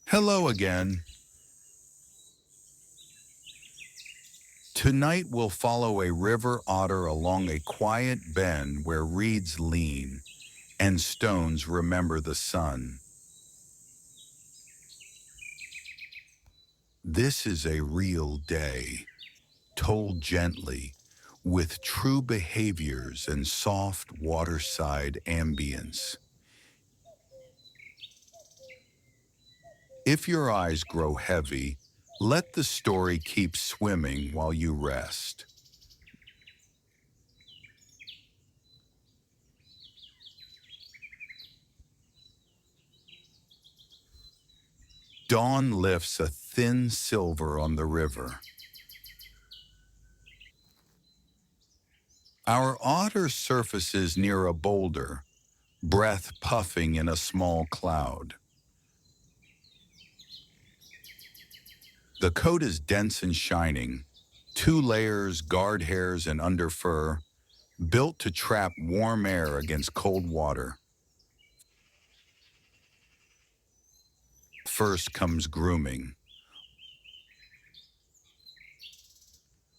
Hello again. Tonight we'll follow a river otter along a quiet bend where reeds lean and stones remember the sun. This is a real day, told gently, with true behaviors and soft waterside ambience. If your eyes grow heavy, let the story keep swimming while you rest. Dawn lifts a thin silver on the river. Our otter surfaces near a boulder, breath puffing in a small cloud. The coat is dense and shining, 2 layers, guard hairs and underfur, built to trap warm air against cold water. First comes grooming.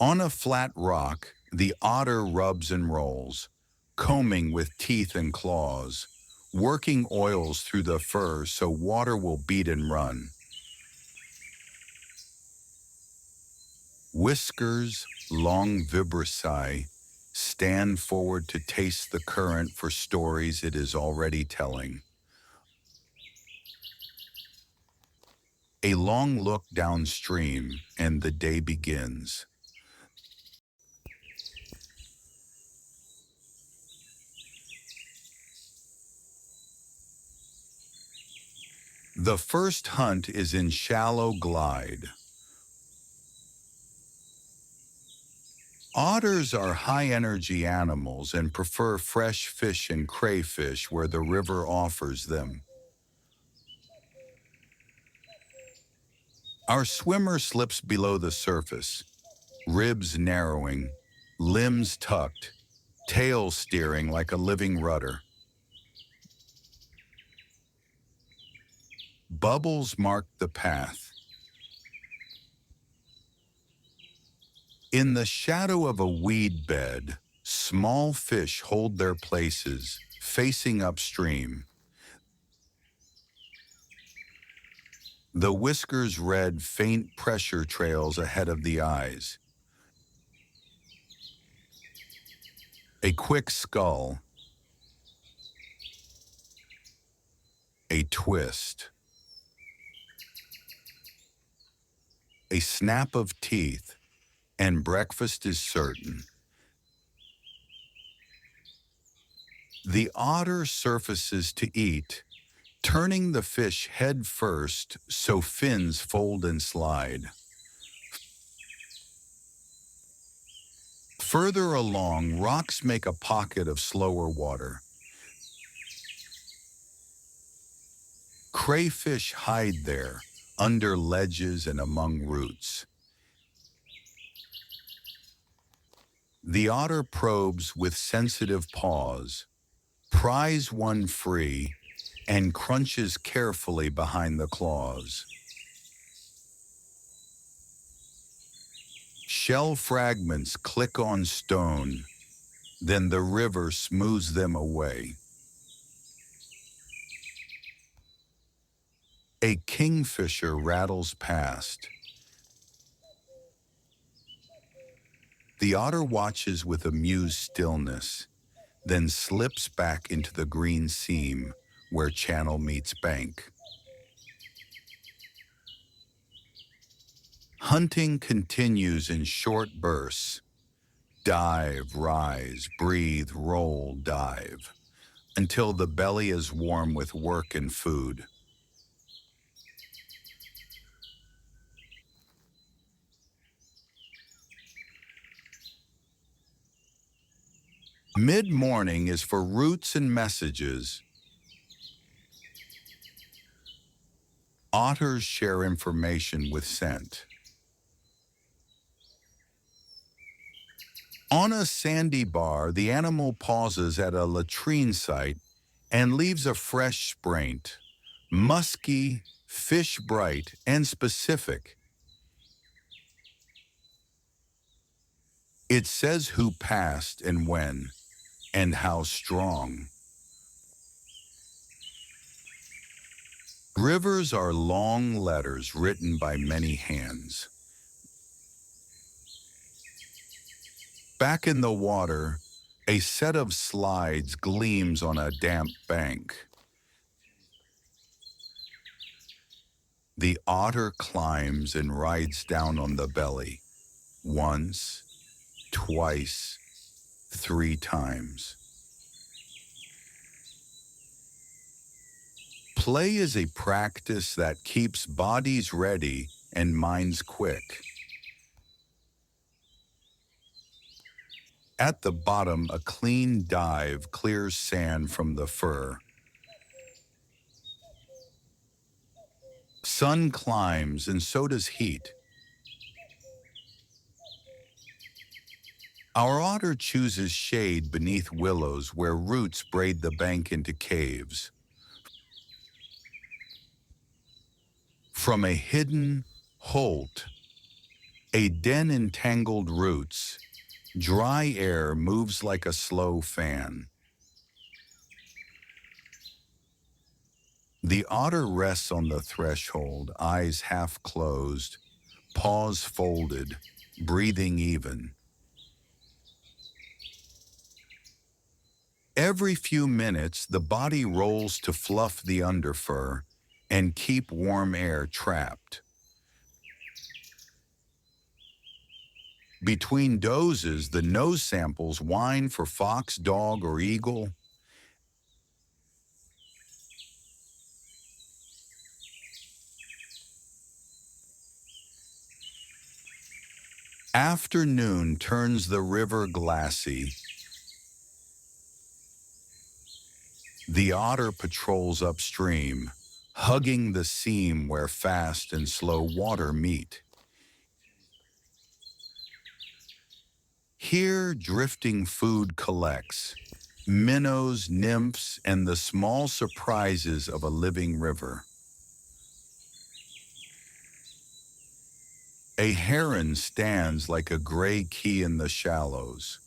On a flat rock, the otter rubs and rolls, combing with teeth and claws, working oils through the fur so water will beat and run. Whiskers, long vibrissae, stand forward to taste the current for stories it is already telling. A long look downstream, and the day begins. The first hunt is in shallow glide. Otters are high-energy animals and prefer fresh fish and crayfish where the river offers them. Our swimmer slips below the surface, ribs narrowing, limbs tucked, tail steering like a living rudder. Bubbles mark the path. In the shadow of a weed bed, small fish hold their places, facing upstream. The whiskers red faint pressure trails ahead of the eyes. A quick skull. A twist. A snap of teeth, and breakfast is certain. The otter surfaces to eat, turning the fish head first so fins fold and slide. Further along, rocks make a pocket of slower water. Crayfish hide there, under ledges and among roots. The otter probes with sensitive paws, pries one free, and crunches carefully behind the claws. Shell fragments click on stone, then the river smooths them away. A kingfisher rattles past. The otter watches with amused stillness, then slips back into the green seam where channel meets bank. Hunting continues in short bursts. Dive, rise, breathe, roll, dive, until the belly is warm with work and food. Mid-morning is for roots and messages. Otters share information with scent. On a sandy bar, the animal pauses at a latrine site and leaves a fresh spraint, musky, fish bright and specific. It says who passed and when, and how strong. Rivers are long letters written by many hands. Back in the water, a set of slides gleams on a damp bank. The otter climbs and rides down on the belly, once, twice, 3 times. Play is a practice that keeps bodies ready and minds quick. At the bottom, a clean dive clears sand from the fur. Sun climbs and so does heat. Our otter chooses shade beneath willows where roots braid the bank into caves. From a hidden holt, a den in tangled roots, dry air moves like a slow fan. The otter rests on the threshold, eyes half closed, paws folded, breathing even. Every few minutes, the body rolls to fluff the underfur and keep warm air trapped. Between dozes, the nose samples whine for fox, dog, or eagle. Afternoon turns the river glassy. The otter patrols upstream, hugging the seam where fast and slow water meet. Here, drifting food collects, minnows, nymphs, and the small surprises of a living river. A heron stands like a gray key in the shallows.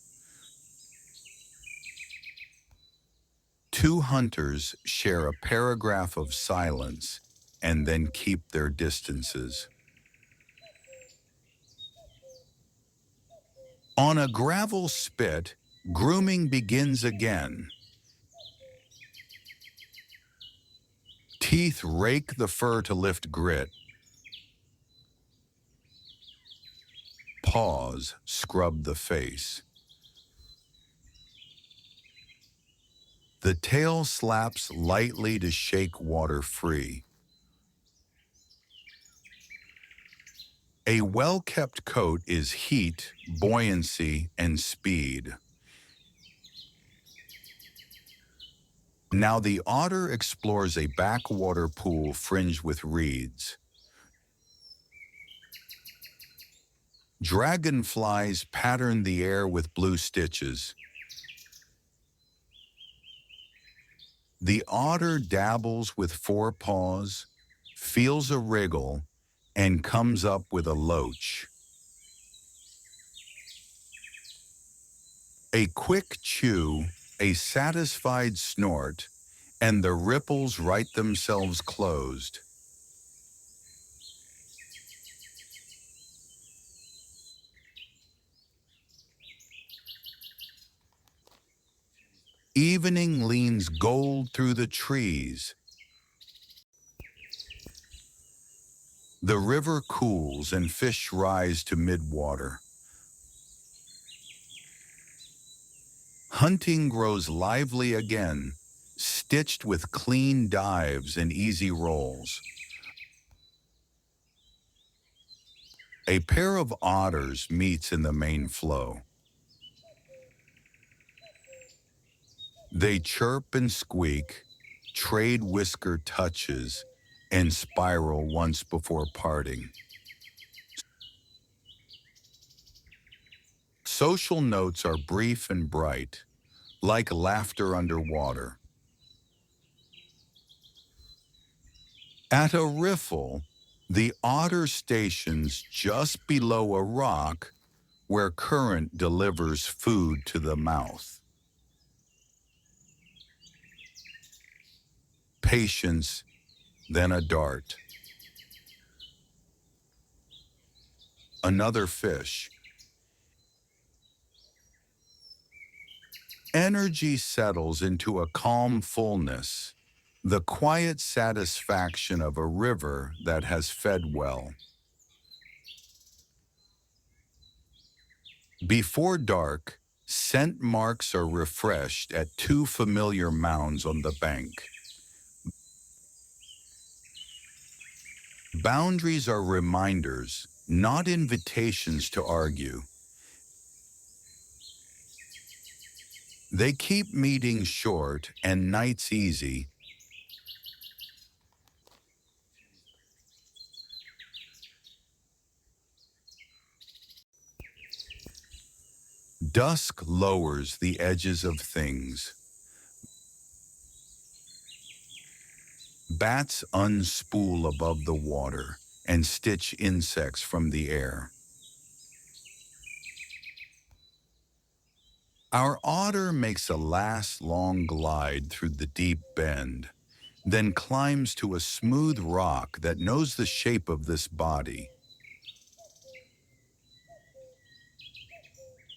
Two hunters share a paragraph of silence and then keep their distances. On a gravel spit, grooming begins again. Teeth rake the fur to lift grit. Paws scrub the face. The tail slaps lightly to shake water free. A well-kept coat is heat, buoyancy, and speed. Now the otter explores a backwater pool fringed with reeds. Dragonflies pattern the air with blue stitches. The otter dabbles with 4 paws, feels a wriggle, and comes up with a loach. A quick chew, a satisfied snort, and the ripples right themselves closed. Evening leans gold through the trees. The river cools and fish rise to mid-water. Hunting grows lively again, stitched with clean dives and easy rolls. A pair of otters meets in the main flow. They chirp and squeak, trade whisker touches, and spiral once before parting. Social notes are brief and bright, like laughter underwater. At a riffle, the otter stations just below a rock where current delivers food to the mouth. Patience, then a dart. Another fish. Energy settles into a calm fullness, the quiet satisfaction of a river that has fed well. Before dark, scent marks are refreshed at two familiar mounds on the bank. Boundaries are reminders, not invitations to argue. They keep meetings short and nights easy. Dusk lowers the edges of things. Bats unspool above the water and stitch insects from the air. Our otter makes a last long glide through the deep bend, then climbs to a smooth rock that knows the shape of this body.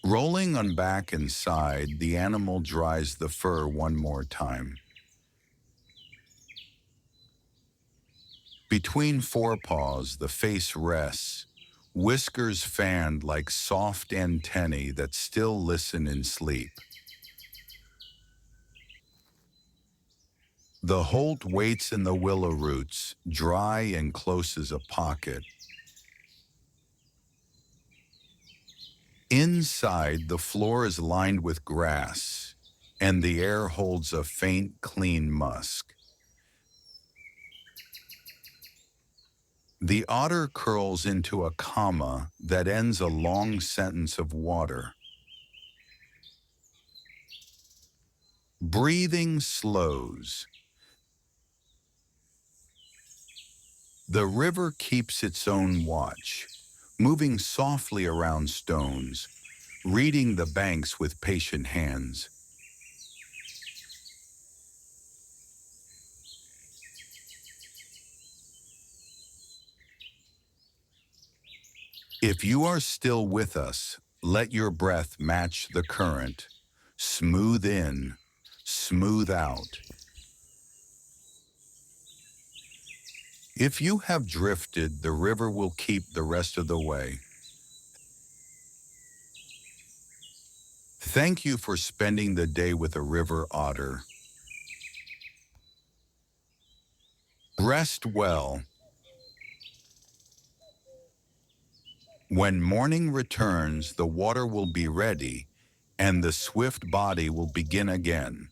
Rolling on back and side, the animal dries the fur one more time. Between forepaws, the face rests, whiskers fanned like soft antennae that still listen in sleep. The holt waits in the willow roots, dry and close as a pocket. Inside, the floor is lined with grass, and the air holds a faint, clean musk. The otter curls into a comma that ends a long sentence of water. Breathing slows. The river keeps its own watch, moving softly around stones, reading the banks with patient hands. If you are still with us, let your breath match the current. Smooth in, smooth out. If you have drifted, the river will keep the rest of the way. Thank you for spending the day with a river otter. Rest well. When morning returns, the water will be ready, and the swift body will begin again.